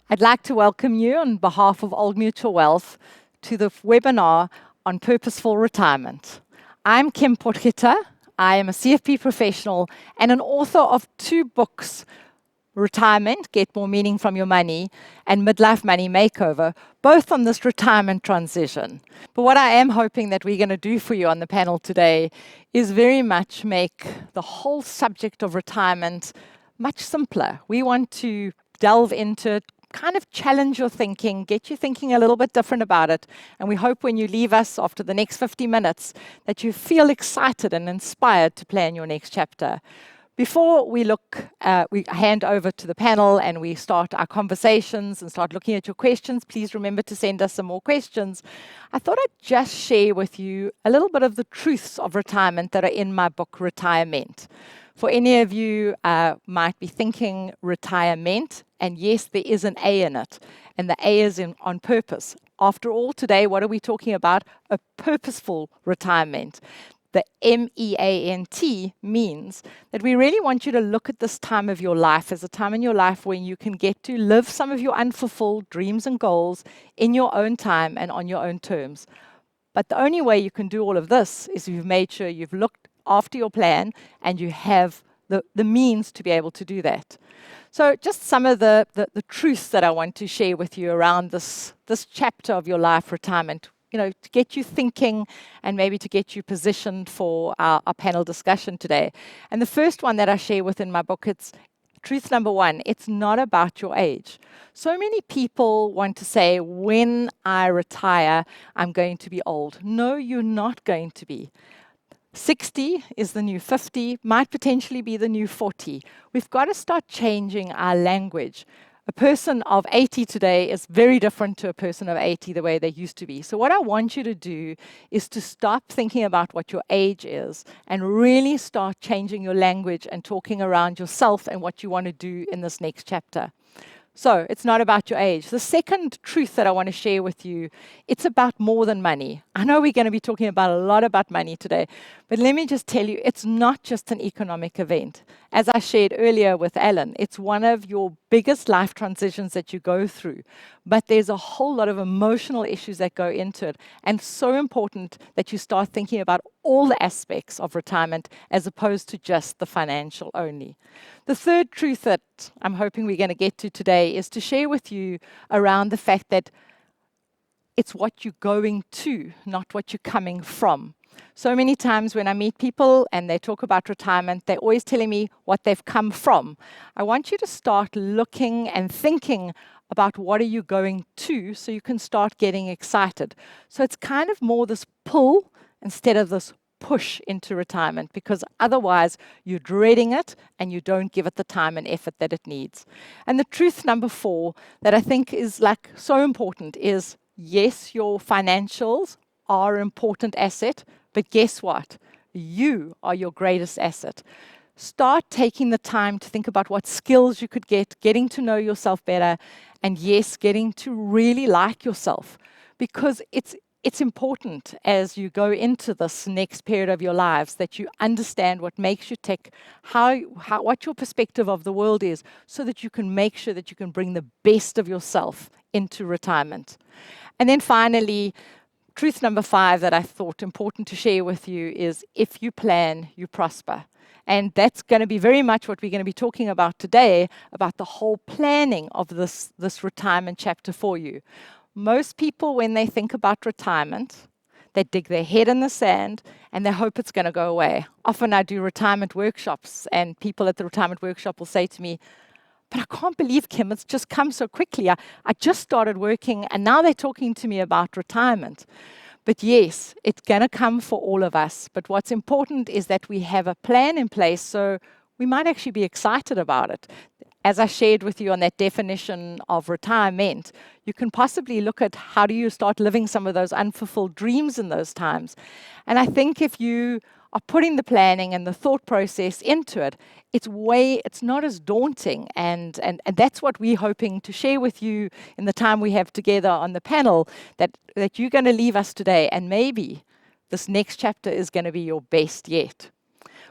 I'd like to welcome you on behalf of Old Mutual Wealth to the webinar on Purposeful Retirement. I'm Kim Potgieter. I am a CFP professional and an author of 2 books, Retirement, Get More Meaning from Your Money, and Midlife Money Makeover, both on this retirement transition. But what I am hoping that we're going to do for you on the panel today is very much make the whole subject of retirement much simpler. We want to delve into it, kind of challenge your thinking, get you thinking a little bit different about it. And we hope when you leave us after the next 50 minutes that you feel excited and inspired to plan your next chapter. Before we hand over to the panel and we start our conversations and start looking at your questions, please remember to send us some more questions. I thought I'd just share with you a little bit of the truths of retirement that are in my book, Retirement. For any of you might be thinking retirement, and yes, there is an A in it, and the A is on purpose. After all, today, what are we talking about? A purposeful retirement. The MEANT means that we really want you to look at this time of your life as a time in your life when you can get to live some of your unfulfilled dreams and goals in your own time and on your own terms. But the only way you can do all of this is if you've made sure you've looked after your plan and you have the means to be able to do that. So just some of the truths that I want to share with you around this chapter of your life, retirement, to get you thinking and maybe to get you positioned for our panel discussion today. And the first one that I share within my book, it's truth number 1, it's not about your age. So many people want to say, when I retire, I'm going to be old. No, you're not going to be. 60 is the new 50, might potentially be the new 40. We've got to start changing our language. A person of 80 today is very different to a person of 80 the way they used to be. So what I want you to do is to stop thinking about what your age is and really start changing your language and talking around yourself and what you want to do in this next chapter. So it's not about your age. The second truth that I want to share with you, it's about more than money. I know we're going to be talking about a lot about money today, but let me just tell you, it's not just an economic event. As I shared earlier with Alan, it's one of your biggest life transitions that you go through. But there's a whole lot of emotional issues that go into it. And so important that you start thinking about all the aspects of retirement as opposed to just the financial only. The third truth that I'm hoping we're going to get to today is to share with you around the fact that it's what you're going to, not what you're coming from. So many times when I meet people and they talk about retirement, they're always telling me what they've come from. I want you to start looking and thinking about what are you going to so you can start getting excited. So it's kind of more this pull instead of this push into retirement, because otherwise you're dreading it and you don't give it the time and effort that it needs. And the truth number 4 that I think is like so important is, yes, your financials are an important asset, but guess what? You are your greatest asset. Start taking the time to think about what skills you could get, getting to know yourself better, and yes, getting to really like yourself, because it's important as you go into this next period of your lives that you understand what makes you tick, what your perspective of the world is, so that you can make sure that you can bring the best of yourself into retirement. And then finally, truth number 5 that I thought important to share with you is, if you plan, you prosper. And that's going to be very much what we're going to be talking about today, about the whole planning of this retirement chapter for you. Most people, when they think about retirement, they dig their head in the sand and they hope it's going to go away. Often I do retirement workshops and people at the retirement workshop will say to me, but I can't believe, Kim, it's just come so quickly. I just started working and now they're talking to me about retirement. But yes, it's going to come for all of us. But what's important is that we have a plan in place so we might actually be excited about it. As I shared with you on that definition of retirement, you can possibly look at how do you start living some of those unfulfilled dreams in those times. And I think if you are putting the planning and the thought process into it, it's not as daunting. And that's what we're hoping to share with you in the time we have together on the panel, that you're going to leave us today. And maybe this next chapter is going to be your best yet.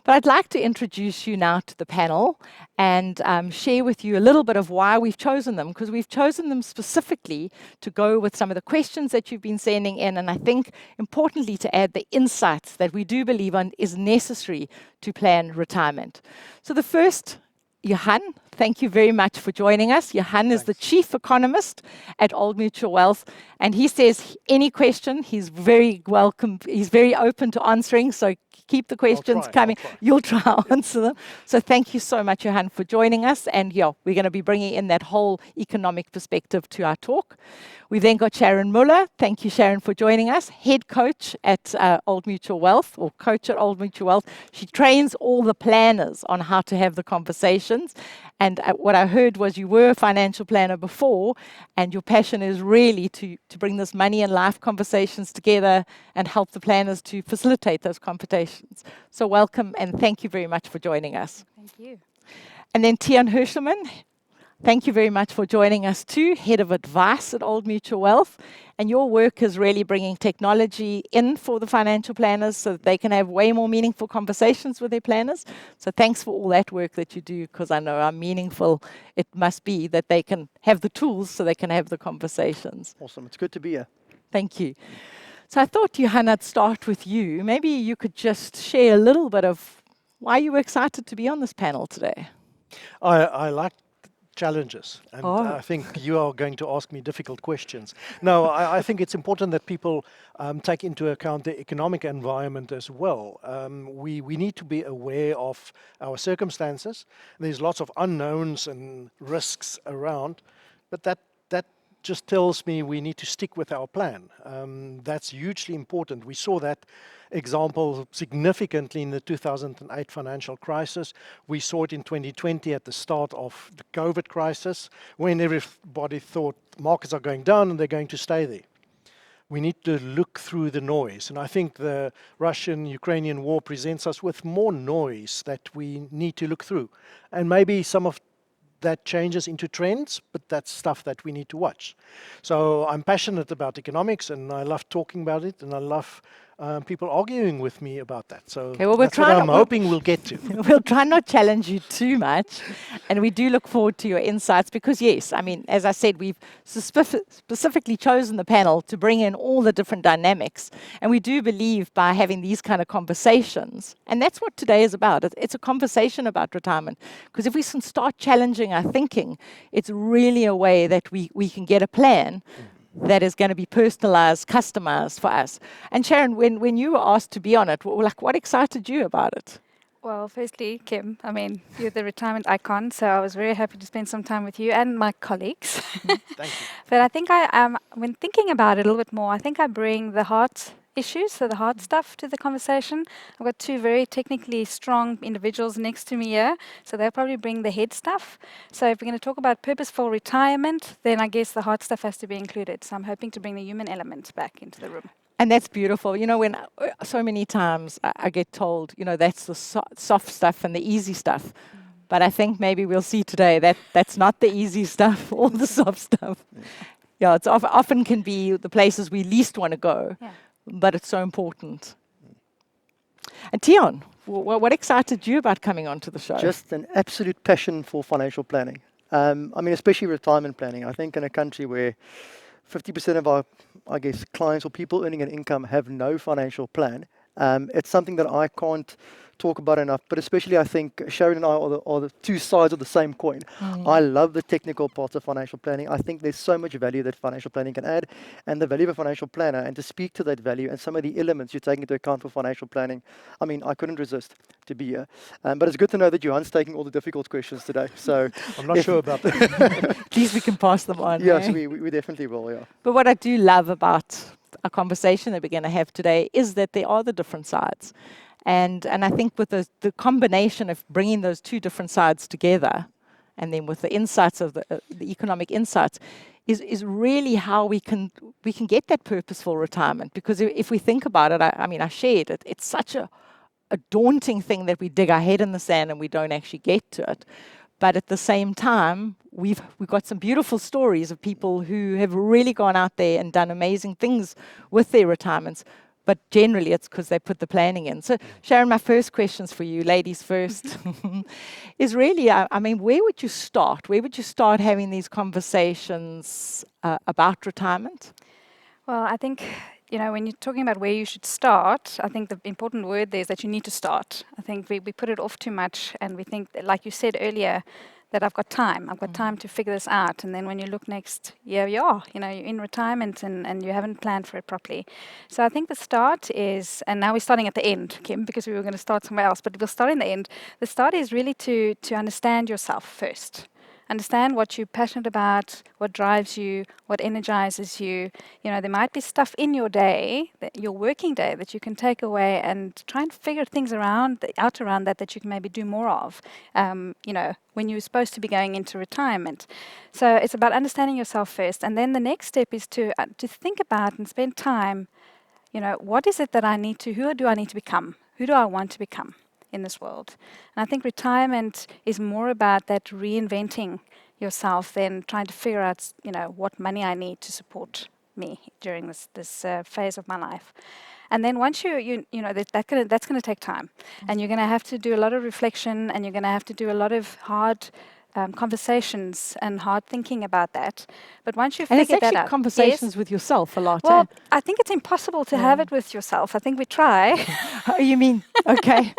But I'd like to introduce you now to the panel and share with you a little bit of why we've chosen them, because we've chosen them specifically to go with some of the questions that you've been sending in, and I think importantly to add the insights that we do believe is necessary to plan retirement. So the first, Johan, thank you very much for joining us. Johan is the chief economist at Old Mutual Wealth, and he says any question, he's very welcome, he's very open to answering, so keep the questions coming. You'll try to answer them. So thank you so much, Johan, for joining us, and yeah, we're going to be bringing in that whole economic perspective to our talk. We've then got Sharon Muller. Thank you, Sharon, for joining us. Head coach at Old Mutual Wealth, or coach at Old Mutual Wealth. She trains all the planners on how to have the conversations. And what I heard was you were a financial planner before, and your passion is really to bring this money and life conversations together and help the planners to facilitate those conversations. So welcome, and thank you very much for joining us. Thank you. And then Tian Hirschelman. Thank you very much for joining us too, Head of Advice at Old Mutual Wealth. And your work is really bringing technology in for the financial planners so that they can have way more meaningful conversations with their planners. So thanks for all that work that you do, because I know how meaningful it must be that they can have the tools so they can have the conversations. Awesome. It's good to be here. Thank you. So I thought, Johan, I'd start with you. Maybe you could just share a little bit of why you were excited to be on this panel today. I like challenges, and I think you are going to ask me difficult questions. No, I think it's important that people take into account the economic environment as well. We need to be aware of our circumstances. There's lots of unknowns and risks around, but that just tells me we need to stick with our plan. That's hugely important. We saw that example significantly in the 2008 financial crisis. We saw it in 2020 at the start of the COVID crisis, when everybody thought markets are going down and they're going to stay there. We need to look through the noise, and I think the Russian-Ukrainian war presents us with more noise that we need to look through. And maybe some of that changes into trends, but that's stuff that we need to watch. So I'm passionate about economics, and I love talking about it, and I love people arguing with me about that. So that's what I'm hoping we'll get to. We'll try not challenge you too much, and we do look forward to your insights, because yes, I mean, as I said, we've specifically chosen the panel to bring in all the different dynamics, and we do believe by having these kind of conversations, and that's what today is about. It's a conversation about retirement, because if we can start challenging our thinking, it's really a way that we can get a plan that is going to be personalized, customized for us. And Sharon, when you were asked to be on it, what excited you about it? Well, firstly, Kim, I mean, you're the retirement icon, so I was very happy to spend some time with you and my colleagues. Thank you. But I think when thinking about it a little bit more, I think I bring the heart issues, so the hard stuff, to the conversation. I've got two very technically strong individuals next to me here, so they'll probably bring the head stuff. So if we're going to talk about purposeful retirement, then I guess the hard stuff has to be included. So I'm hoping to bring the human element back into the room. And that's beautiful. You know, when so many times I get told, you know, that's the soft stuff and the easy stuff. But I think maybe we'll see today that that's not the easy stuff or the soft stuff. Yeah, it's often can be the places we least want to go. Yeah. But it's so important. And Tian, what excited you about coming onto the show? Just an absolute passion for financial planning. I mean, especially retirement planning. I think in a country where 50% of our, I guess, clients or people earning an income have no financial plan, it's something that I can't talk about enough, but especially I think Sharon and I are the two sides of the same coin. I love the technical parts of financial planning. I think there's so much value that financial planning can add, and the value of a financial planner, and to speak to that value and some of the elements you take into account for financial planning. I mean, I couldn't resist to be here. But it's good to know that Johan's taking all the difficult questions today. So I'm not sure about that. At least we can pass them on. Yes, we definitely will, yeah. But what I do love about a conversation that we're going to have today is that there are the different sides. And I think with the combination of bringing those two different sides together, and then with the insights of the economic insights, is really how we can get that purposeful retirement. Because if we think about it, I mean, I shared it. It's such a daunting thing that we dig our head in the sand and we don't actually get to it. But at the same time, we've got some beautiful stories of people who have really gone out there and done amazing things with their retirements. but generally it's because they put the planning in. So, Sharon, my first questions for you, ladies first, is really, I mean, where would you start? Where would you start having these conversations about retirement? Well, I think, when you're talking about where you should start, I think the important word there is that you need to start. I think we put it off too much, and we think, like you said earlier, that I've got time. I've got time to figure this out. And then when you look next year, you're in retirement and you haven't planned for it properly. So I think the start is, and now we're starting at the end, Kim, because we were going to start somewhere else, but we'll start in the end. The start is really to understand yourself first. Understand what you're passionate about, what drives you, what energizes you. There might be stuff in your day, your working day, that you can take away and try and figure things out around that you can maybe do more of, when you're supposed to be going into retirement. So it's about understanding yourself first. And then the next step is to think about and spend time, what is it that who do I need to become? Who do I want to become in this world? And I think retirement is more about that reinventing yourself than trying to figure out, what money I need to support me during this phase of my life. And then once that's going to take time, and you're going to have to do a lot of reflection, and you're going to have to do a lot of hard conversations and hard thinking about that. But once you figure that out, and it's actually conversations with yourself a lot. Well, I think it's impossible to have it with yourself. I think we try. Oh, you mean, okay.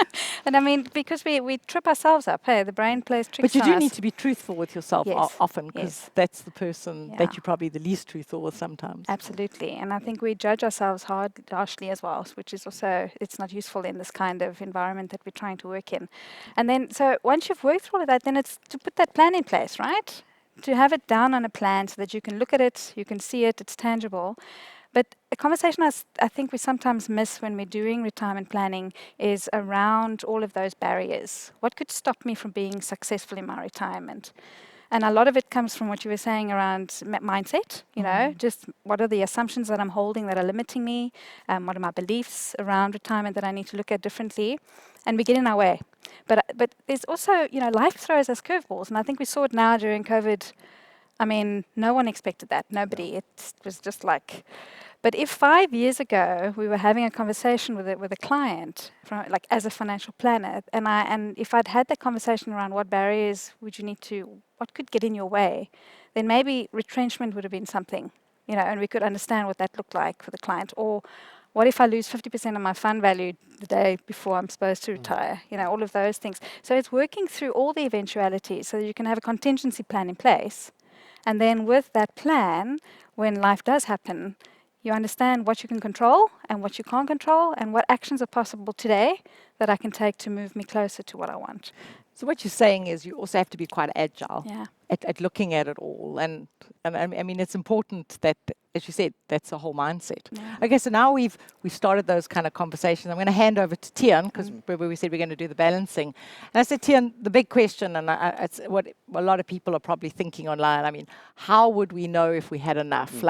And I mean, because we trip ourselves up. Hey, the brain plays tricks But you on do us. need to be truthful with yourself often, because that's the person that you're probably the least truthful with sometimes. Absolutely. And I think we judge ourselves harshly as well, which is also, it's not useful in this kind of environment that we're trying to work in. And then, so once you've worked through all of that, then it's to put that plan in place, right? To have it down on a plan so that you can look at it, you can see it, it's tangible. But a conversation I think we sometimes miss when we're doing retirement planning is around all of those barriers. What could stop me from being successful in my retirement? And a lot of it comes from what you were saying around mindset, just what are the assumptions that I'm holding that are limiting me? What are my beliefs around retirement that I need to look at differently? And we get in our way. But there's also, life throws us curveballs. And I think we saw it now during COVID. I mean, no one expected that. Nobody. It was just like... But if 5 years ago we were having a conversation with a client, as a financial planner, and if I'd had that conversation around what barriers what could get in your way, then maybe retrenchment would have been something, and we could understand what that looked like for the client. Or what if I lose 50% of my fund value the day before I'm supposed to retire? All of those things. So it's working through all the eventualities so that you can have a contingency plan in place. And then with that plan, when life does happen, you understand what you can control and what you can't control, and what actions are possible today that I can take to move me closer to what I want. So what you're saying is you also have to be quite agile at looking at it all. And I mean, it's important that, as you said, that's the whole mindset. Yeah. Okay, so now we've started those kind of conversations. I'm going to hand over to Tian, because we said we're going to do the balancing. And I said, Tian, the big question, and it's what a lot of people are probably thinking online, I mean, how would we know if we had enough?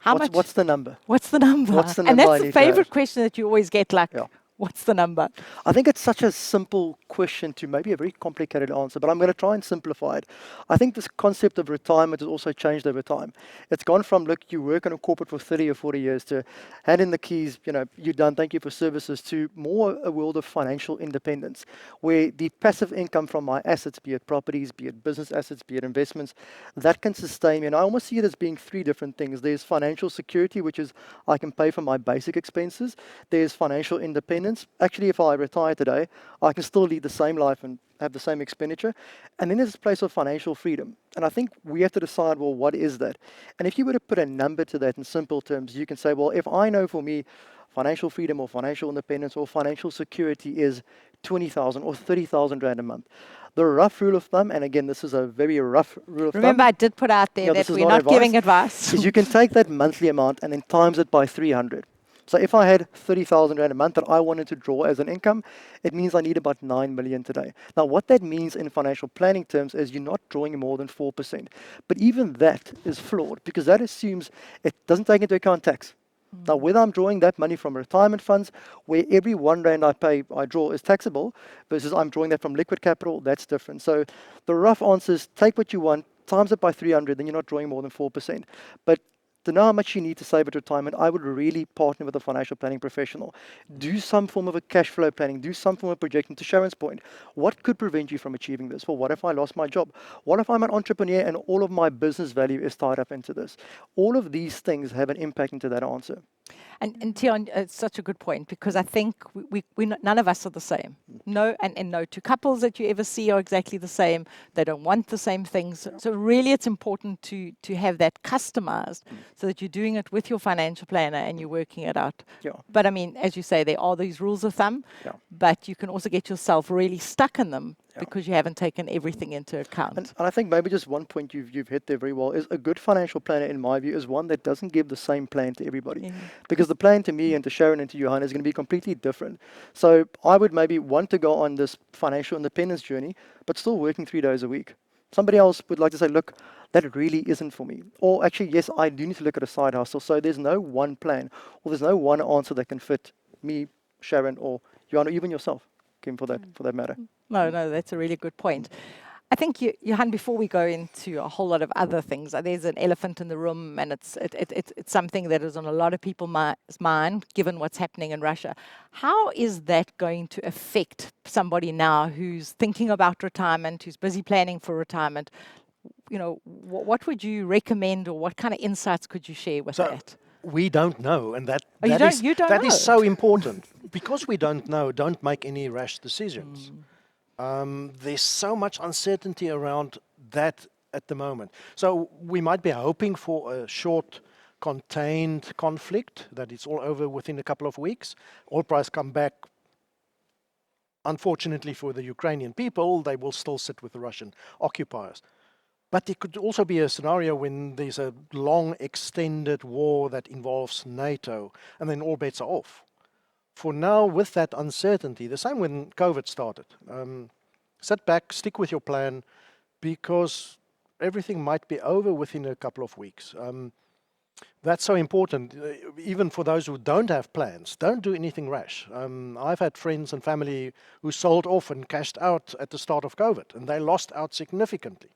How much? What's the number? What's the number? What's the number? And that's the favorite question that you always get, what's the number? I think it's such a simple question to maybe a very complicated answer, but I'm going to try and simplify it. I think this concept of retirement has also changed over time. It's gone from, look, you work in a corporate for 30 or 40 years to hand in the keys, you're done, thank you for services, to more a world of financial independence, where the passive income from my assets, be it properties, be it business assets, be it investments, that can sustain me. And I almost see it as being three different things. There's financial security, which is I can pay for my basic expenses. There's financial independence. Actually, if I retire today, I can still lead the same life and have the same expenditure. And then there's this place of financial freedom. And I think we have to decide, well, what is that? And if you were to put a number to that in simple terms, you can say, well, if I know for me financial freedom or financial independence or financial security is 20,000 or 30,000 Rand a month. The rough rule of thumb, and again, this is a very rough rule of thumb. Remember, I did put out there that we're not giving advice. Is you can take that monthly amount and then times it by 300. So if I had 30,000 Rand a month that I wanted to draw as an income, it means I need about 9 million today. Now, what that means in financial planning terms is you're not drawing more than 4%. But even that is flawed, because that assumes it doesn't take into account tax. Now, whether I'm drawing that money from retirement funds, where every 1 Rand I draw is taxable, versus I'm drawing that from liquid capital, that's different. So the rough answer is take what you want, times it by 300, then you're not drawing more than 4%. But to know how much you need to save at retirement, I would really partner with a financial planning professional. Do some form of a cash flow planning, do some form of projection. To Sharon's point, what could prevent you from achieving this? Well, what if I lost my job? What if I'm an entrepreneur and all of my business value is tied up into this? All of these things have an impact into that answer. And Tion, it's such a good point, because I think none of us are the same. No, and no two couples that you ever see are exactly the same. They don't want the same things. So really it's important to have that customized so that you're doing it with your financial planner and you're working it out. Yeah. But I mean, as you say, there are these rules of thumb, but you can also get yourself really stuck in them because you haven't taken everything into account. And I think maybe just one point you've hit there very well is a good financial planner, in my view, is one that doesn't give the same plan to everybody. Because the plan to me and to Sharon and to Johan is going to be completely different. So I would maybe want to go on this financial independence journey, but still working 3 days a week. Somebody else would like to say, look, that really isn't for me. Or actually, yes, I do need to look at a side hustle. So there's no one plan, or there's no one answer that can fit me, Sharon, or Johan, or even yourself, Kim, for that matter. No, that's a really good point. I think, Johan, before we go into a whole lot of other things, there's an elephant in the room, and it's something that is on a lot of people's mind, given what's happening in Russia. How is that going to affect somebody now who's thinking about retirement, who's busy planning for retirement? You know, what would you recommend, or what kind of insights could you share with that? We don't know, and that know. is so important. Because we don't know, don't make any rash decisions. There's so much uncertainty around that at the moment. So we might be hoping for a short, contained conflict, that it's all over within a couple of weeks. Oil price come back. Unfortunately for the Ukrainian people, they will still sit with the Russian occupiers. But it could also be a scenario when there's a long, extended war that involves NATO, and then all bets are off. For now, with that uncertainty, the same when COVID started, sit back, stick with your plan, because everything might be over within a couple of weeks. That's so important, even for those who don't have plans. Don't do anything rash. I've had friends and family who sold off and cashed out at the start of COVID, and they lost out significantly.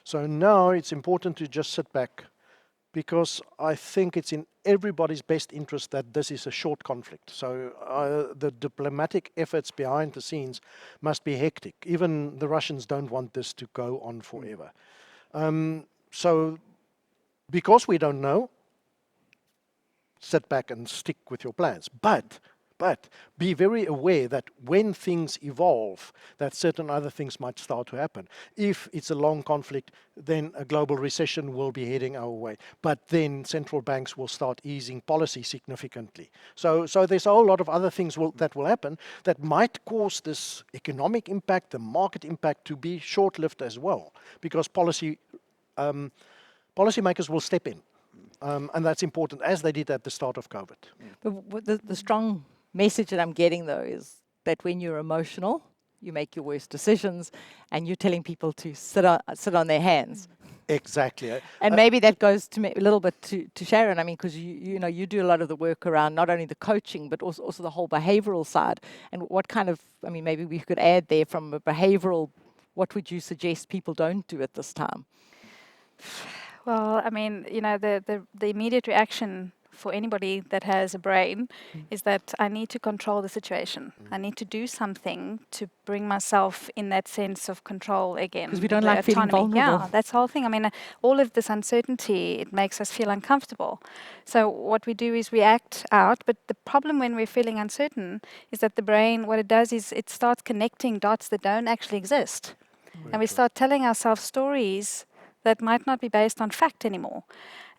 So now it's important to just sit back, because I think it's in everybody's best interest that this is a short conflict. So the diplomatic efforts behind the scenes must be hectic. Even the Russians don't want this to go on forever. So because we don't know, sit back and stick with your plans. But be very aware that when things evolve, that certain other things might start to happen. If it's a long conflict, then a global recession will be heading our way. But then central banks will start easing policy significantly. So there's a whole lot of other things that will happen that might cause this economic impact, the market impact, to be short-lived as well, because policymakers will step in. And that's important, as they did at the start of COVID. But the strong message that I'm getting, though, is that when you're emotional, you make your worst decisions, and you're telling people to sit on their hands. Exactly. And maybe that goes a little bit to Sharon. I mean, because you do a lot of the work around not only the coaching, but also the whole behavioral side. And what kind of, I mean, maybe we could add there from a behavioral, what would you suggest people don't do at this time? Well, I mean, the immediate reaction for anybody that has a brain is that I need to control the situation. I need to do something to bring myself in that sense of control again. Because we don't like feeling vulnerable. Yeah, that's the whole thing. I mean, all of this uncertainty, it makes us feel uncomfortable. So what we do is we act out, but the problem when we're feeling uncertain is that the brain, what it does is it starts connecting dots that don't actually exist. And we start telling ourselves stories that might not be based on fact anymore.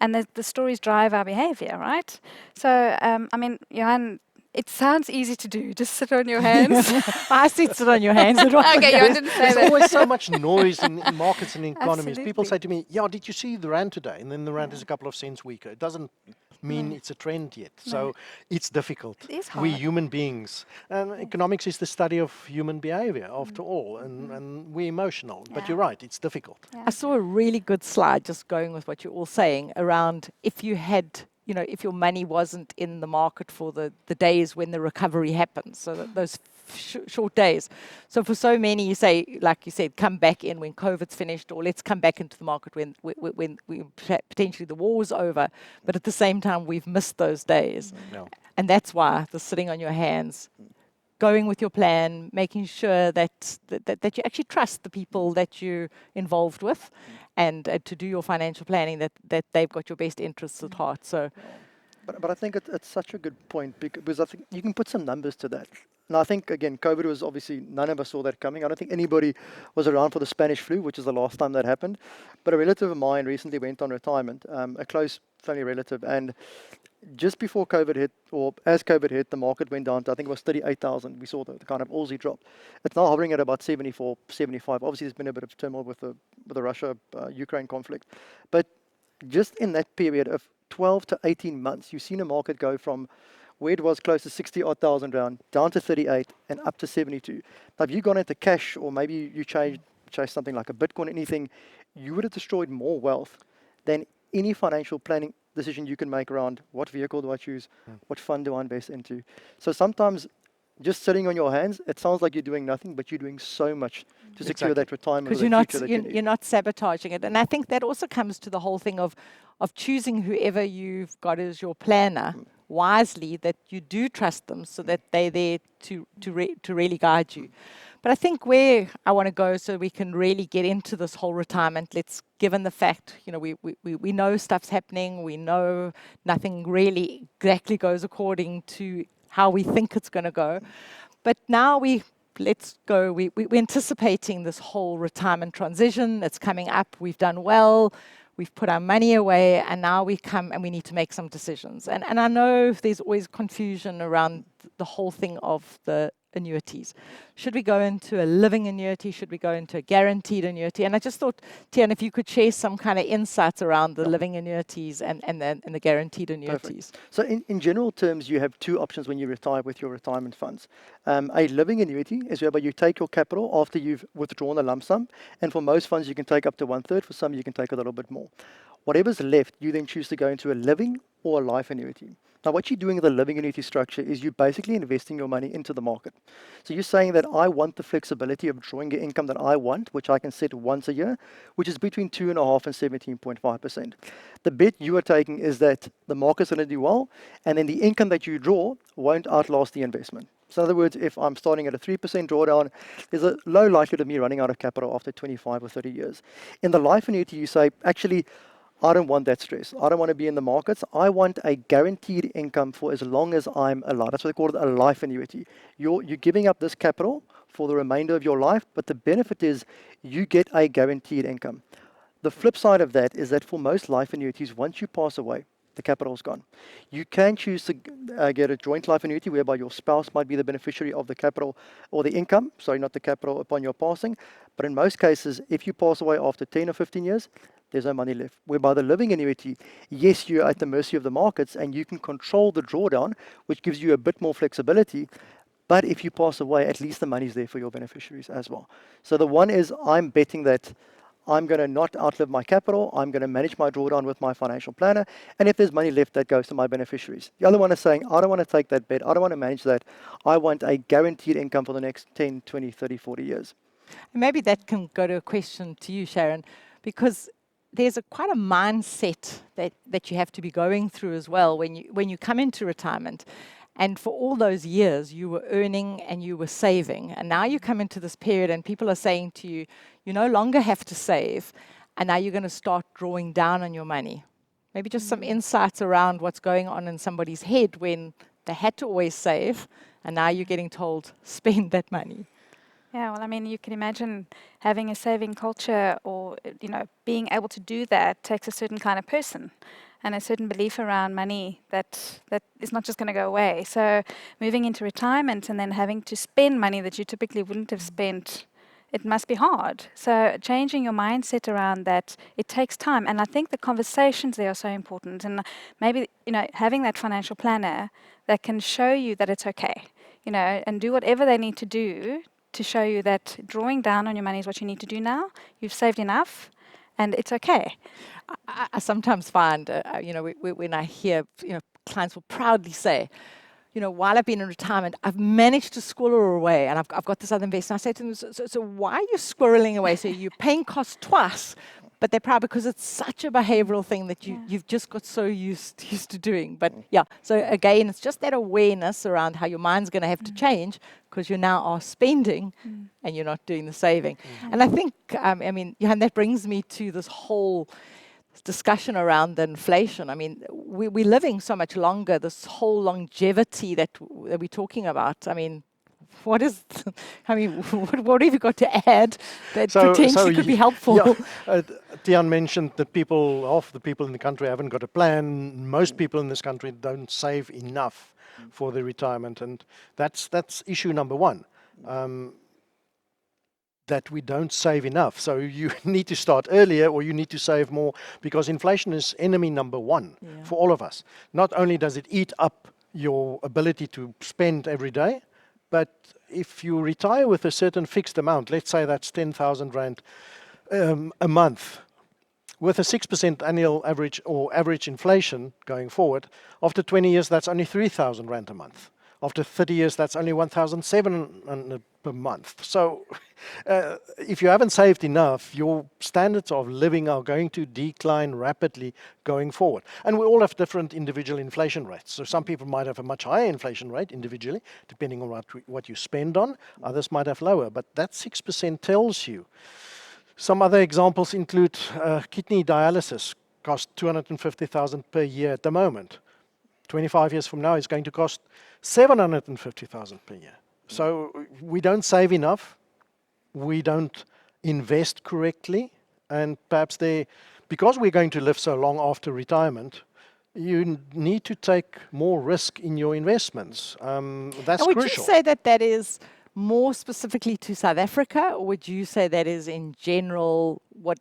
And the stories drive our behavior, right? So, I mean, Johan, it sounds easy to do. Just sit on your hands. I sit on your hands. Okay, Johan didn't say There's that. always so much noise in markets and economies. Absolutely. People say to me, yeah, did you see the rand today? And then the rand is a couple of cents weaker. It doesn't mean it's a trend yet. So it's difficult. It is hard. We human beings. And economics is the study of human behavior, after all. And we're emotional. But you're right, it's difficult. I saw a really good slide, just going with what you're all saying, around if you had, if your money wasn't in the market for the days when the recovery happens. So that those short days. So for so many, you say, like you said, come back in when COVID's finished, or let's come back into the market when potentially the war's over. But at the same time, we've missed those days. No. And that's why the sitting on your hands, going with your plan, making sure that you actually trust the people that you're involved with, and to do your financial planning, that they've got your best interests at heart. So, But I think it's such a good point, because I think you can put some numbers to that. And I think, again, COVID was obviously, none of us saw that coming. I don't think anybody was around for the Spanish flu, which is the last time that happened. But a relative of mine recently went on retirement, a close family relative, and just before COVID hit, or as COVID hit, the market went down to, I think it was 38,000. We saw the kind of Aussie drop. It's now hovering at about 74, 75. Obviously, there's been a bit of turmoil with the Russia-Ukraine conflict. But just in that period of 12 to 18 months, you've seen a market go from where it was close to 60-odd thousand rand, down to 38, and up to 72. Now, if you gone into cash, or maybe you chase something like a Bitcoin, anything, you would have destroyed more wealth than any financial planning decision you can make around what vehicle do I choose, what fund do I invest into. So sometimes just sitting on your hands, it sounds like you're doing nothing, but you're doing so much to secure that retirement. Because you're not sabotaging it. And I think that also comes to the whole thing of choosing whoever you've got as your planner wisely, that you do trust them, so that they're there to really guide you. But I think where I want to go, so we can really get into this whole retirement, given the fact, we know stuff's happening, we know nothing really exactly goes according to how we think it's going to go. But now we're anticipating this whole retirement transition that's coming up. We've done well, we've put our money away, and now we come and we need to make some decisions. And I know there's always confusion around the whole thing of the annuities. Should we go into a living annuity? Should we go into a guaranteed annuity? And I just thought, Tian, if you could share some kind of insights around the living annuities and the guaranteed annuities. Perfect. So in general terms, you have two options when you retire with your retirement funds. A living annuity is whereby you take your capital after you've withdrawn a lump sum, and for most funds you can take up to 1/3, for some you can take a little bit more. Whatever's left, you then choose to go into a living or a life annuity. Now, what you're doing in the living annuity structure is you're basically investing your money into the market. So you're saying that I want the flexibility of drawing the income that I want, which I can set once a year, which is between 2.5% and 17.5%. The bet you are taking is that the market's going to do well, and then the income that you draw won't outlast the investment. So in other words, if I'm starting at a 3% drawdown, there's a low likelihood of me running out of capital after 25 or 30 years. In the life annuity, you say, actually, I don't want that stress. I don't want to be in the markets. I want a guaranteed income for as long as I'm alive. That's what they call it, a life annuity. You're giving up this capital for the remainder of your life, but the benefit is you get a guaranteed income. The flip side of that is that for most life annuities, once you pass away, the capital's gone. You can choose to get a joint life annuity whereby your spouse might be the beneficiary of the capital or the income, sorry, not the capital, upon your passing. But in most cases, if you pass away after 10 or 15 years, there's no money left. Whereby the living annuity, yes, you're at the mercy of the markets and you can control the drawdown, which gives you a bit more flexibility. But if you pass away, at least the money's there for your beneficiaries as well. So the one is, I'm betting that I'm going to not outlive my capital. I'm going to manage my drawdown with my financial planner. And if there's money left, that goes to my beneficiaries. The other one is saying, I don't want to take that bet. I don't want to manage that. I want a guaranteed income for the next 10, 20, 30, 40 years. And maybe that can go to a question to you, Sharon, because there's quite a mindset that you have to be going through as well when you come into retirement. And for all those years, you were earning and you were saving. And now you come into this period and people are saying to you, you no longer have to save. And now you're going to start drawing down on your money. Maybe just some insights around what's going on in somebody's head when they had to always save. And now you're getting told, spend that money. Yeah, well, I mean, you can imagine having a saving culture or, being able to do that takes a certain kind of person and a certain belief around money that is not just going to go away. So moving into retirement and then having to spend money that you typically wouldn't have spent, it must be hard. So changing your mindset around that, it takes time. And I think the conversations there are so important. And maybe, having that financial planner that can show you that it's okay, and do whatever they need to do to show you that drawing down on your money is what you need to do now. You've saved enough, and it's okay. I sometimes find, when I hear, clients will proudly say, while I've been in retirement, I've managed to squirrel away, and I've got this other investment. I say to them, so why are you squirreling away? So you're paying costs twice, but they're proud because it's such a behavioral thing that you've just got so used to doing. But yeah, so again, it's just that awareness around how your mind's going to have to change because you now are spending and you're not doing the saving. And I think, Johan, that brings me to this whole discussion around the inflation. I mean, we're living so much longer, this whole longevity that we're talking about. I mean, what have you got to add that potentially could be helpful? Yeah, Tian mentioned that half the people in the country haven't got a plan. Most people in this country don't save enough for their retirement, and that's issue number one. That we don't save enough. So you need to start earlier or you need to save more, because inflation is enemy number one for all of us. Not only does it eat up your ability to spend every day, but if you retire with a certain fixed amount, let's say that's 10,000 Rand a month, with a 6% annual average or average inflation going forward, after 20 years, that's only 3,000 Rand a month. After 30 years, that's only 1,700 per month. So if you haven't saved enough, your standards of living are going to decline rapidly going forward. And we all have different individual inflation rates. So some people might have a much higher inflation rate individually, depending on what you spend on. Others might have lower, but that 6% tells you. Some other examples include kidney dialysis costs 250,000 per year at the moment. 25 years from now, it's going to cost 750,000 per year. So we don't save enough, we don't invest correctly, and perhaps because we're going to live so long after retirement, you need to take more risk in your investments. That's would crucial. You say that is more specifically to South Africa, or would you say that is in general what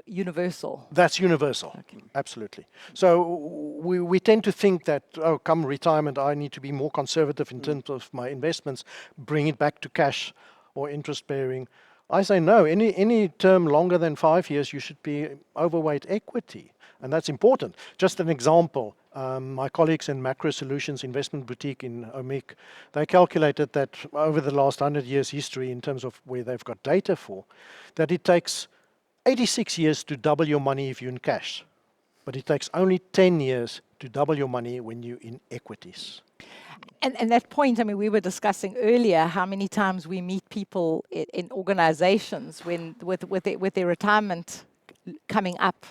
universal? That's universal, okay. Absolutely. So we tend to think that, come retirement, I need to be more conservative in terms of my investments, bring it back to cash or interest bearing. I say no, any term longer than 5 years, you should be overweight equity. And that's important. Just an example, my colleagues in Macro Solutions Investment Boutique in OMIC, they calculated that over the last 100 years history, in terms of where they've got data for, that it takes 86 years to double your money if you're in cash, but it takes only 10 years to double your money when you're in equities. And that point, we were discussing earlier how many times we meet people in organizations with their retirement coming up,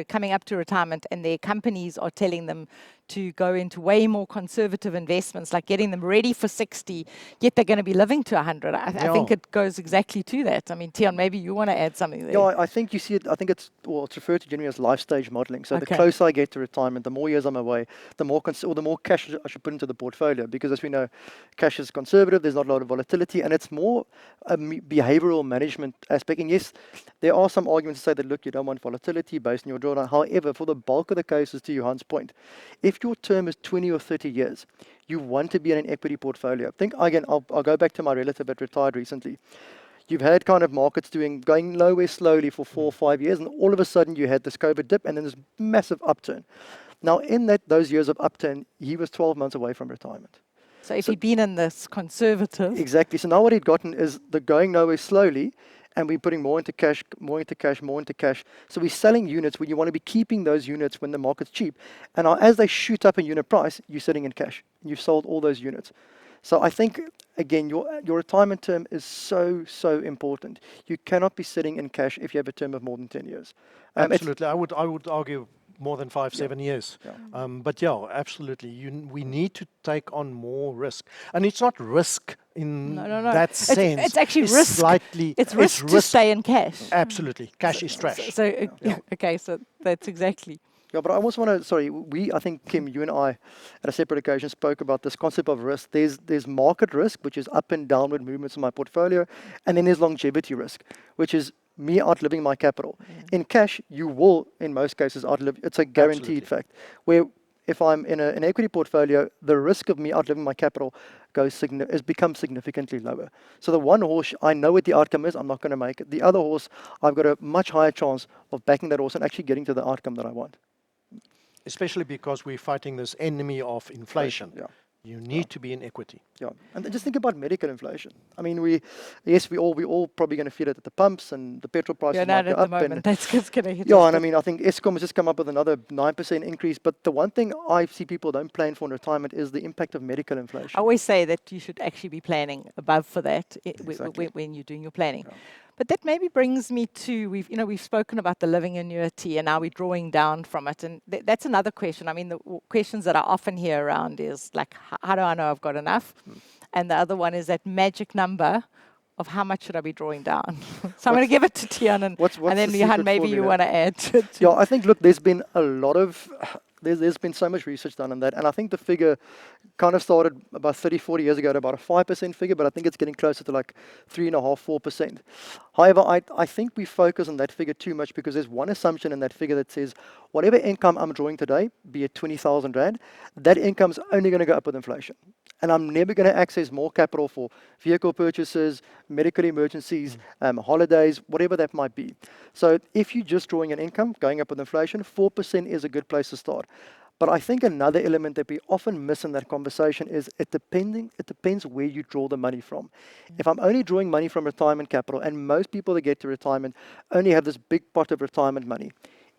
coming up to retirement, and their companies are telling them to go into way more conservative investments, like getting them ready for 60, yet they're going to be living to 100. I think it goes exactly to that. Tian, maybe you want to add something there. Yeah, I think you see it. I think it's referred to generally as Lifestage modeling. So the closer I get to retirement, the more years I'm away, the more cash I should put into the portfolio, because as we know, cash is conservative. There's not a lot of volatility, and it's more a behavioral management aspect. And yes, there are some arguments to say that, look, you don't want volatility based on your drawdown. However, for the bulk of the cases, to Johan's point, if your term is 20 or 30 years, you want to be in an equity portfolio. Think again, I'll go back to my relative that retired recently. You've had kind of markets going nowhere slowly for 4 or 5 years, and all of a sudden you had this COVID dip and then this massive upturn. Now, in those years of upturn, he was 12 months away from retirement. So if he'd been in this conservative... Exactly. So now what he'd gotten is the going nowhere slowly, and we're putting more into cash, more into cash, more into cash. So we're selling units when you want to be keeping those units when the market's cheap. And now as they shoot up in unit price, you're sitting in cash. And you've sold all those units. So I think, again, your retirement term is so important. You cannot be sitting in cash if you have a term of more than 10 years. Absolutely. I would argue more than 7 years. Yeah. But yeah, absolutely. We need to take on more risk. And it's not risk in that sense. It's actually risk. It's risk to stay in cash. Absolutely. Cash is trash. Okay, so that's exactly. Yeah, but I also want to, I think, Kim, you and I, at a separate occasion, spoke about this concept of risk. There's market risk, which is up and downward movements in my portfolio, and then there's longevity risk, which is me outliving my capital. In cash, you will, in most cases, outlive. It's a guaranteed fact. Where if I'm in an equity portfolio, the risk of me outliving my capital has become significantly lower. So the one horse, I know what the outcome is, I'm not going to make it. The other horse, I've got a much higher chance of backing that horse and actually getting to the outcome that I want. Especially because we're fighting this enemy of inflation. You need to be in equity. Yeah, and then just think about medical inflation. I mean, we all probably going to feel it at the pumps, and the petrol prices You're might not go at the up. moment. And That's going to hit yeah, us. and I mean, I think Eskom has just come up with another 9% increase. But the one thing I see people don't plan for in retirement is the impact of medical inflation. I always say that you should actually be planning above for that Exactly. when you're doing your planning. Yeah. But that maybe brings me to we've spoken about the living annuity, and now we're drawing down from it, and that's another question. I mean, the questions that I often hear around is like, how do I know I've got enough? And the other one is that magic number of how much should I be drawing down? So I'm going to give it to Tian, and then the Johan, secret maybe you formula? want to add to it. Yeah, I think, look, there's been a lot of, there's been so much research done on that. And I think the figure kind of started about 30, 40 years ago at about a 5% figure, but I think it's getting closer to like 3.5%, 4%. However, I think we focus on that figure too much because there's one assumption in that figure that says, whatever income I'm drawing today, be it 20,000 Rand, that income's only going to go up with inflation. And I'm never going to access more capital for vehicle purchases, medical emergencies, holidays, whatever that might be. So if you're just drawing an income going up with inflation, 4% is a good place to start. But I think another element that we often miss in that conversation is it depends where you draw the money from. If I'm only drawing money from retirement capital, and most people that get to retirement only have this big pot of retirement money,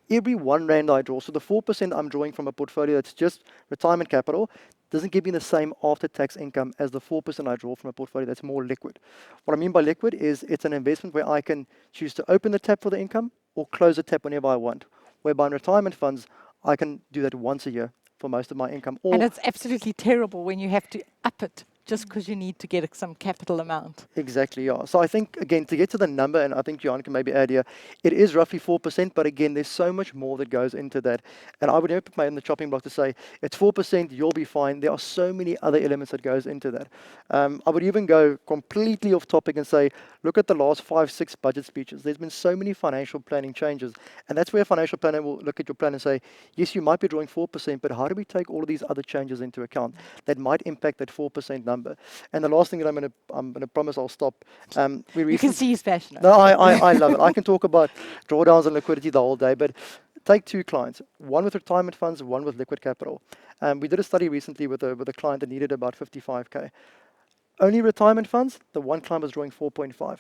every 1 Rand I draw, so the 4% I'm drawing from a portfolio that's just retirement capital, doesn't give me the same after-tax income as the 4% I draw from a portfolio that's more liquid. What I mean by liquid is it's an investment where I can choose to open the tap for the income or close the tap whenever I want. Whereby in retirement funds, I can do that once a year for most of my income. And it's absolutely terrible when you have to up it just because you need to get some capital amount. Exactly, yeah. So I think, again, to get to the number, and I think Johan can maybe add here, it is roughly 4%, but again, there's so much more that goes into that. And I would never put my in the chopping block to say, it's 4%, you'll be fine. There are so many other elements that goes into that. I would even go completely off topic and say, look at the last 5, 6 budget speeches. There's been so many financial planning changes. And that's where a financial planner will look at your plan and say, yes, you might be drawing 4%, but how do we take all of these other changes into account that might impact that 4% number? And the last thing that I'm gonna promise I'll stop. You can see he's passionate. No, I love it. I can talk about drawdowns and liquidity the whole day, but take 2 clients, one with retirement funds, one with liquid capital. We did a study recently with a client that needed about 55K. Only retirement funds, the one client was drawing 4.5.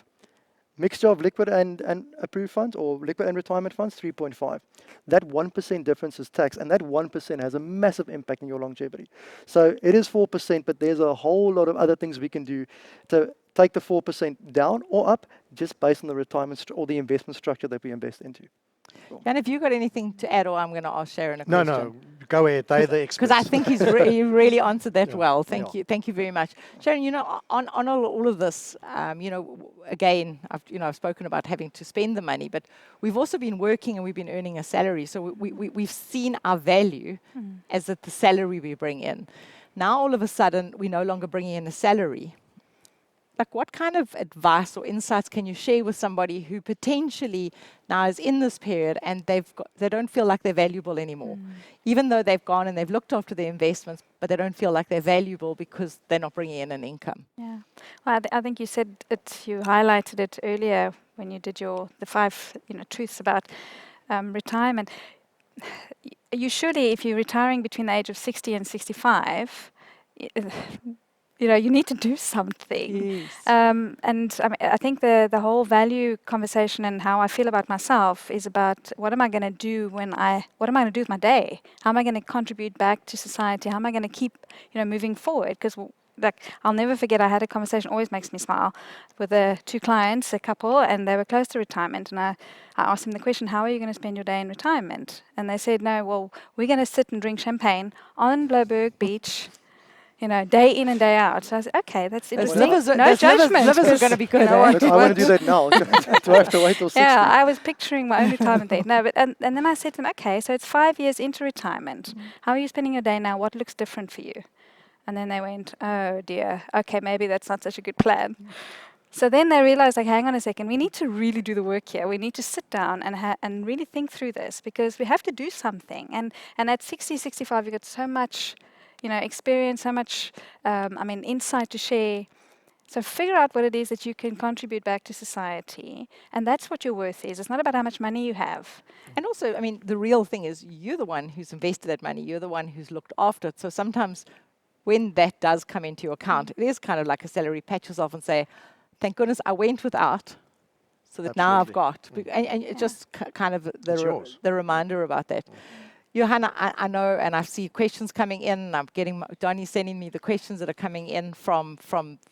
Mixture of liquid and approved funds, or liquid and retirement funds, 3.5. That 1% difference is tax, and that 1% has a massive impact on your longevity. So it is 4%, but there's a whole lot of other things we can do to take the 4% down or up, just based on the retirement or the investment structure that we invest into. And have you got anything to add, or I'm going to ask Sharon a question? No, go ahead. They're the experts. Because I think he really answered that Yeah, well. Thank you very much, Sharon. On all of this, again, I've spoken about having to spend the money, but we've also been working and we've been earning a salary, so we've seen our value as the salary we bring in. Now all of a sudden we're no longer bringing in a salary. Like, what kind of advice or insights can you share with somebody who potentially now is in this period and they don't feel like they're valuable anymore, even though they've gone and they've looked after their investments, but they don't feel like they're valuable because they're not bringing in an income? Yeah, well, I think you said it. You highlighted it earlier when you did the 5 truths about retirement. You surely, if you're retiring between the age of 60 and 65. You need to do something. Yes. And I think the whole value conversation and how I feel about myself is about what am I going to do what am I going to do with my day? How am I going to contribute back to society? How am I going to keep, moving forward? Because I'll never forget, I had a conversation, always makes me smile, with 2 clients, a couple, and they were close to retirement. And I asked them the question, how are you going to spend your day in retirement? And they said, no, well, we're going to sit and drink champagne on Blouberg Beach, day in and day out. So I said, okay, that's interesting. No judgment. Livers are going to be good. I want to do that now. Do I have to wait till 60? Yeah, I was picturing my own retirement date. No, but and then I said to them, okay, so it's 5 years into retirement. How are you spending your day now? What looks different for you? And then they went, oh dear, okay, maybe that's not such a good plan. So then they realized, hang on a second, we need to really do the work here. We need to sit down and really think through this, because we have to do something. And at 60, 65, you've got so much experience, so much, insight to share. So figure out what it is that you can contribute back to society. And that's what your worth is. It's not about how much money you have. And also, the real thing is you're the one who's invested that money. You're the one who's looked after it. So sometimes when that does come into your account, it is kind of like a salary. Pat yourself and say, thank goodness I went without, so that now I've Absolutely. got. And it's just kind of It's yours. the reminder about that. Johanna, I know, and I see questions coming in. I'm getting Donnie's sending me the questions that are coming in from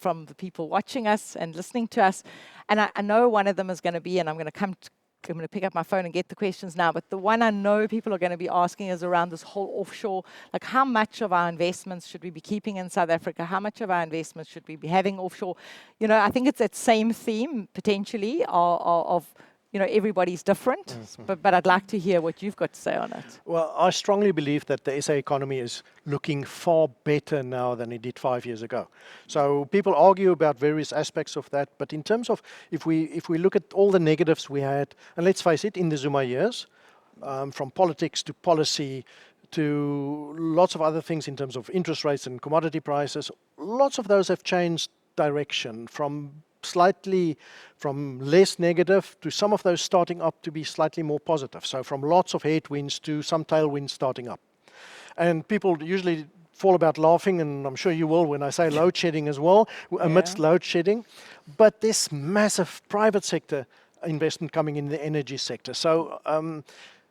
the people watching us and listening to us, and I know one of them is going to be, and I'm going to pick up my phone and get the questions now. But the one I know people are going to be asking is around this whole offshore. Like, how much of our investments should we be keeping in South Africa? How much of our investments should we be having offshore? You know, I think it's that same theme potentially of everybody's different, but I'd like to hear what you've got to say on it. Well, I strongly believe that the SA economy is looking far better now than it did 5 years ago. So people argue about various aspects of that, but in terms of if we look at all the negatives we had, and let's face it, in the Zuma years, from politics to policy to lots of other things in terms of interest rates and commodity prices, lots of those have changed direction from less negative to some of those starting up to be slightly more positive. So from lots of headwinds to some tailwinds starting up. And people usually fall about laughing, and I'm sure you will when I say load shedding as well, amidst load shedding. But there's massive private sector investment coming in the energy sector. So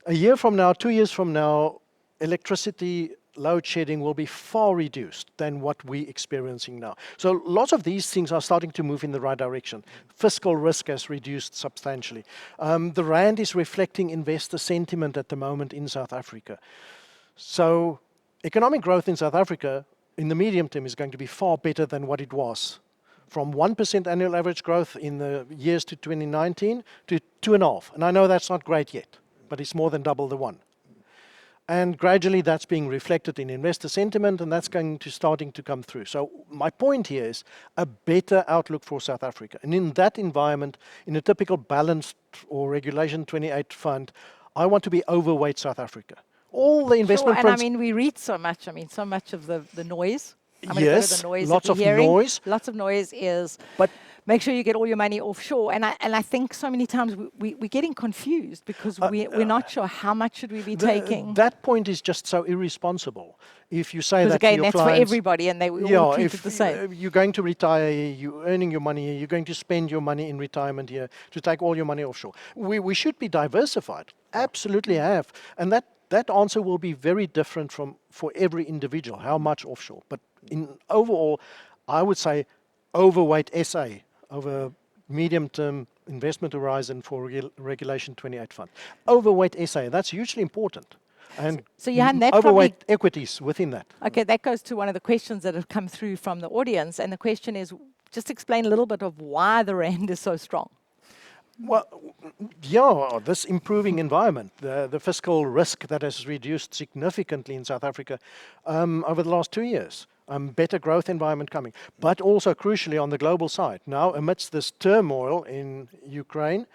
a year from now, 2 years from now, electricity load shedding will be far reduced than what we're experiencing now. So lots of these things are starting to move in the right direction. Fiscal risk has reduced substantially. The rand is reflecting investor sentiment at the moment in South Africa. So economic growth in South Africa in the medium term is going to be far better than what it was. From 1% annual average growth in the years to 2019 to 2.5%. And I know that's not great yet, but it's more than double the one. And gradually that's being reflected in investor sentiment, and that's starting to come through. So my point here is a better outlook for South Africa. And in that environment, in a typical balanced or Regulation 28 fund, I want to be overweight South Africa. All the investment and I mean, we read so much. I mean, so much of the noise. Yes, the noise lots of hearing. noise. Lots of noise is, But make sure you get all your money offshore. And I think so many times we're getting confused because we're not sure how much should we be taking. That point is just so irresponsible. If you say Because that to again, your that's clients, for everybody, and they all treat it the same. You're going to retire, you're earning your money here, you're going to spend your money in retirement here, to take all your money offshore. We should be diversified, absolutely have. And that answer will be very different for every individual, how much offshore. But in overall, I would say overweight SA over medium-term investment horizon for Regulation 28 fund. Overweight SA, that's hugely important. And so Johan, that overweight equities within that. Okay, that goes to one of the questions that have come through from the audience. And the question is, just explain a little bit of why the rand is so strong. Well, yeah, this improving environment, the fiscal risk that has reduced significantly in South Africa over the last 2 years. Better growth environment coming, but also crucially on the global side. Now, amidst this turmoil in Ukraine,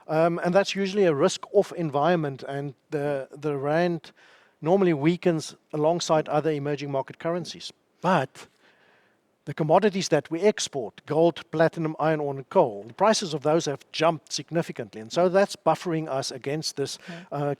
and that's usually a risk-off environment, and the rand normally weakens alongside other emerging market currencies. But the commodities that we export, gold, platinum, iron ore, and coal, the prices of those have jumped significantly. And so that's buffering us against this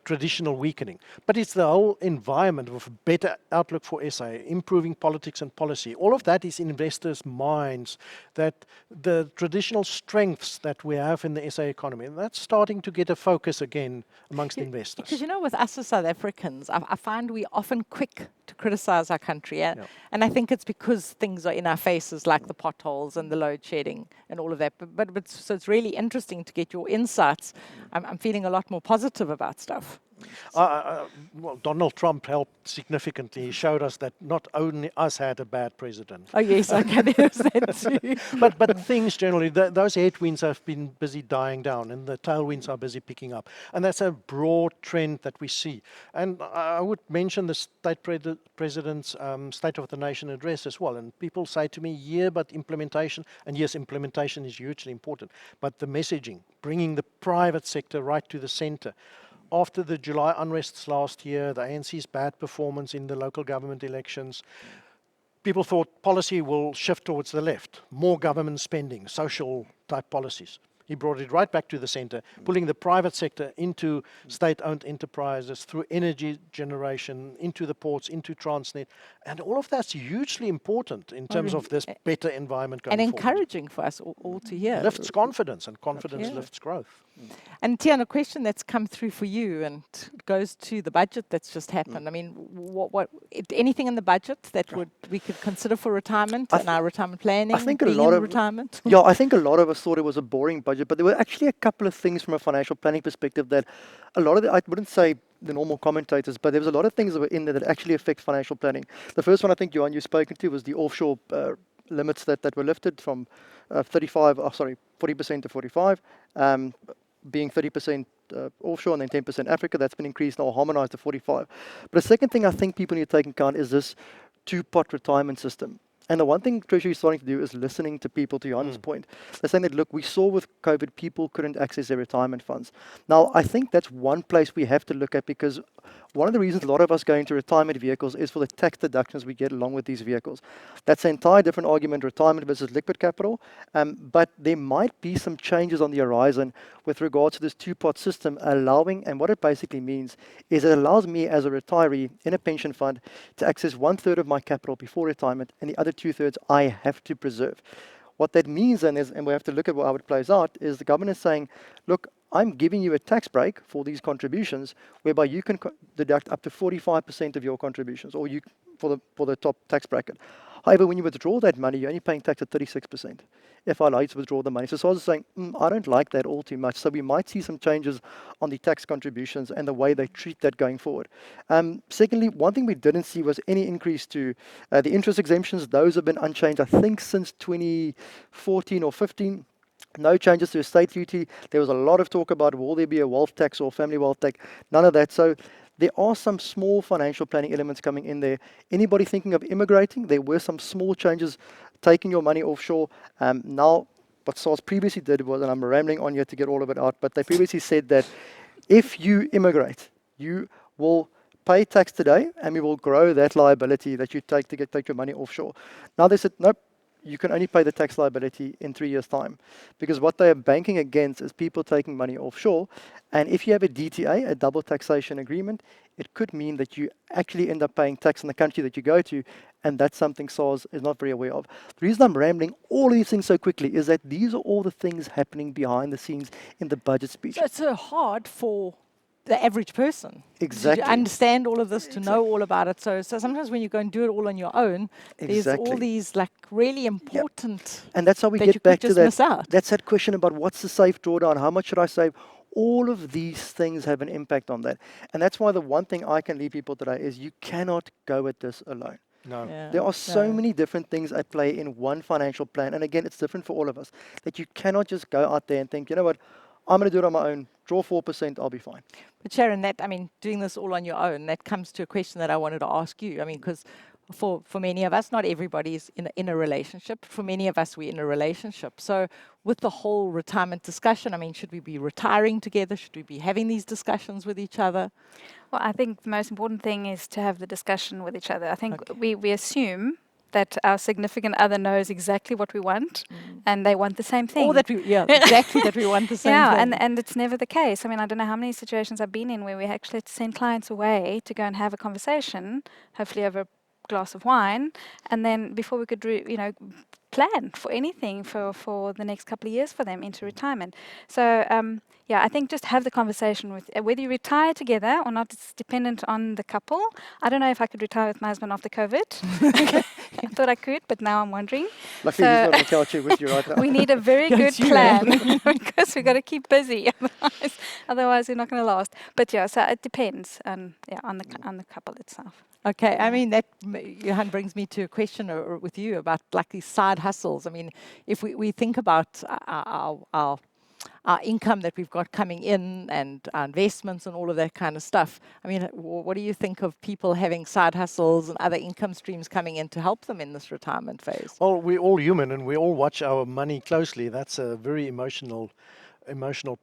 traditional weakening. But it's the whole environment of a better outlook for SA, improving politics and policy. All of that is in investors' minds, that the traditional strengths that we have in the SA economy, and that's starting to get a focus again amongst investors. Because, with us as South Africans, I find we're often quick to criticize our country. And I think it's because things are in our faces, like the potholes and the load shedding and all of that. But so it's really interesting to get your insights. I'm feeling a lot more positive about stuff. Well, Donald Trump helped significantly. He showed us that not only us had a bad president. Oh yes, okay, there's that too. But things generally, those headwinds have been busy dying down, and the tailwinds are busy picking up. And that's a broad trend that we see. And I would mention the state president's State of the Nation address as well. And people say to me, yeah, but implementation, and yes, implementation is hugely important, but the messaging, bringing the private sector right to the center. After the July unrests last year, the ANC's bad performance in the local government elections, people thought policy will shift towards the left, more government spending, social type policies. He brought it right back to the center, pulling the private sector into state-owned enterprises through energy generation, into the ports, into Transnet. And all of that's hugely important in terms of this better environment going and forward. encouraging for us all to hear. Lifts confidence, and confidence Yeah. lifts growth. And Tian, a question that's come through for you and goes to the budget that's just happened. I mean, anything in the budget that we could consider for retirement and our retirement planning? I think a being lot in of retirement. Yeah, I think a lot of us thought it was a boring budget, but there were actually a couple of things from a financial planning perspective that a lot of I wouldn't say the normal commentators, but there was a lot of things that were in there that actually affect financial planning. The first one I think, Johan, you've spoken to was the offshore limits that were lifted from 40% to 45, being 30% offshore and then 10% Africa. That's been increased now, harmonized to 45. But the second thing I think people need to take into account is this two-pot retirement system. And the one thing Treasury is starting to do is listening to people, to Johan's point. They're saying that, look, we saw with COVID, people couldn't access their retirement funds. Now, I think that's one place we have to look at, because one of the reasons a lot of us go into retirement vehicles is for the tax deductions we get along with these vehicles. That's an entire different argument, retirement versus liquid capital. But there might be some changes on the horizon with regards to this two-pot system allowing, and what it basically means is it allows me as a retiree in a pension fund to access 1/3 of my capital before retirement, and the other 2/3 I have to preserve. What that means then is, and we have to look at how it plays out, is the government is saying, look, I'm giving you a tax break for these contributions, whereby you can deduct up to 45% of your contributions, or you for the top tax bracket. However, when you withdraw that money, you're only paying tax at 36%. If I allow you to withdraw the money. So I was saying, I don't like that all too much. So we might see some changes on the tax contributions and the way they treat that going forward. Secondly, one thing we didn't see was any increase to the interest exemptions. Those have been unchanged, I think, since 2014 or 15. No changes to estate duty. There was a lot of talk about, will there be a wealth tax or family wealth tax? None of that. So there are some small financial planning elements coming in there. Anybody thinking of immigrating, there were some small changes, taking your money offshore. Now, what SARS previously did was, and I'm rambling on here to get all of it out, but they previously said that if you immigrate, you will pay tax today, and we will grow that liability that you take to take your money offshore. Now they said, nope, you can only pay the tax liability in 3 years' time. Because what they are banking against is people taking money offshore. And if you have a DTA, a double taxation agreement, it could mean that you actually end up paying tax in the country that you go to. And that's something SARS is not very aware of. The reason I'm rambling all of these things so quickly is that these are all the things happening behind the scenes in the budget speech. So it's so hard for the average person Exactly. to understand all of this, to know all about it. So sometimes when you go and do it all on your own, there's all these like really important. And that's how we that get you back could to just miss out. That's that question about what's the safe drawdown, how much should I save? All of these things have an impact on that. And that's why the one thing I can leave people today is you cannot go at this alone. No. Yeah. There are so many different things at play in one financial plan. And again, it's different for all of us. That you cannot just go out there and think, you know what, I'm going to do it on my own, draw 4%, I'll be fine. But Sharon, doing this all on your own, that comes to a question that I wanted to ask you. I mean, because for many of us, not everybody is in a relationship. For many of us, we're in a relationship. So with the whole retirement discussion, I mean, should we be retiring together? Should we be having these discussions with each other? Well, I think the most important thing is to have the discussion with each other. I think we assume that our significant other knows exactly what we want, and they want the same thing. Or that exactly that we want the same thing. And it's never the case. I mean, I don't know how many situations I've been in where we actually had to send clients away to go and have a conversation, hopefully over a glass of wine, and then before we could, plan for anything for the next couple of years for them into retirement. So, I think just have the conversation with whether you retire together or not. It's dependent on the couple. I don't know if I could retire with my husband after COVID. I thought I could, but now I'm wondering. Luckily, he's not on the couch here with you right now. We need a very good plan because we've got to keep busy. Otherwise, we're not going to last. But so it depends on the couple itself. Okay, I mean, that, Johan, brings me to a question with you about like these side hustles. I mean, if we think about our income that we've got coming in and our investments and all of that kind of stuff, I mean, what do you think of people having side hustles and other income streams coming in to help them in this retirement phase? Well, we're all human and we all watch our money closely. That's a very emotional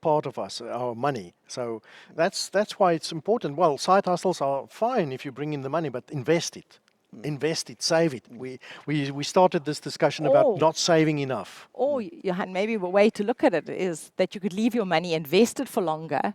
part of us, our money. So that's why it's important. Well, side hustles are fine if you bring in the money, but invest it. Invest it, save it. We started this discussion about not saving enough. Or, Johan, maybe a way to look at it is that you could leave your money invested for longer,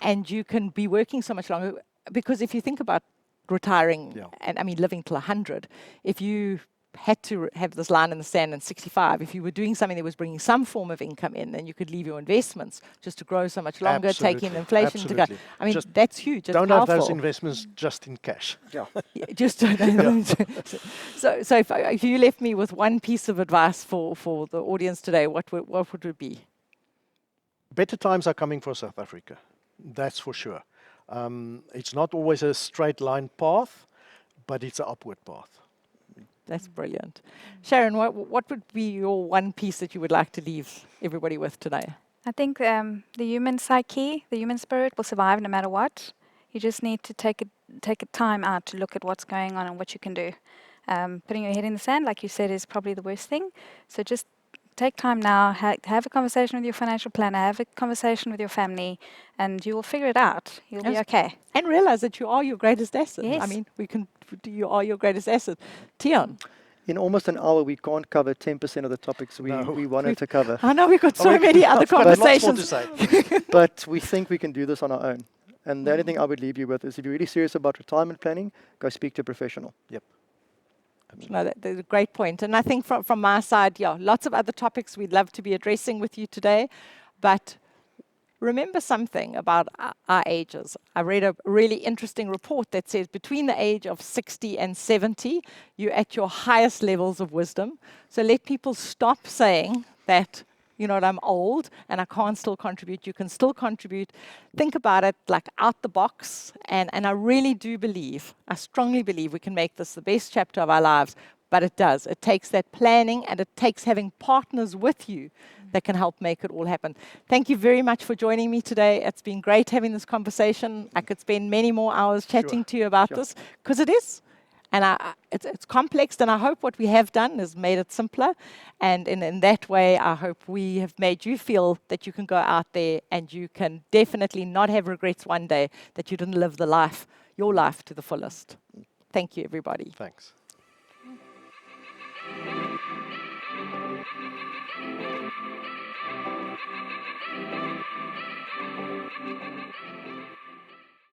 and you can be working so much longer. Because if you think about retiring, and I mean living till 100, if you had to have this line in the sand in 65, if you were doing something that was bringing some form of income in, then you could leave your investments just to grow so much longer, taking inflation to go. I mean, just that's huge. It's don't powerful. have those investments just in cash. Just so if you left me with one piece of advice for the audience today, what would it be? Better times are coming for South Africa. That's for sure. It's not always a straight line path, but it's an upward path. That's brilliant. Sharon, what would be your one piece that you would like to leave everybody with today? I think the human psyche, the human spirit will survive no matter what. You just need to take a time out to look at what's going on and what you can do. Putting your head in the sand, like you said, is probably the worst thing. So just take time now, have a conversation with your financial planner, have a conversation with your family, and you will figure it out. You'll be okay. And realize that you are your greatest asset. Yes. I mean, you are your greatest asset. Tian. In almost an hour, we can't cover 10% of the topics we wanted to cover. I know we've got so many other conversations. But we think we can do this on our own. And the only thing I would leave you with is if you're really serious about retirement planning, go speak to a professional. Yep. No, that's a great point. And I think from my side, lots of other topics we'd love to be addressing with you today. But remember something about our ages. I read a really interesting report that says between the age of 60 and 70, you're at your highest levels of wisdom. So let people stop saying that, I'm old and I can't still contribute. You can still contribute. Think about it like out the box. And I really do believe, I strongly believe we can make this the best chapter of our lives. But it does. It takes that planning, and it takes having partners with you that can help make it all happen. Thank you very much for joining me today. It's been great having this conversation. I could spend many more hours chatting to you about this, because it is. And it's complex, and I hope what we have done is made it simpler. And in that way, I hope we have made you feel that you can go out there and you can definitely not have regrets one day that you didn't live your life to the fullest. Thank you, everybody. Thanks.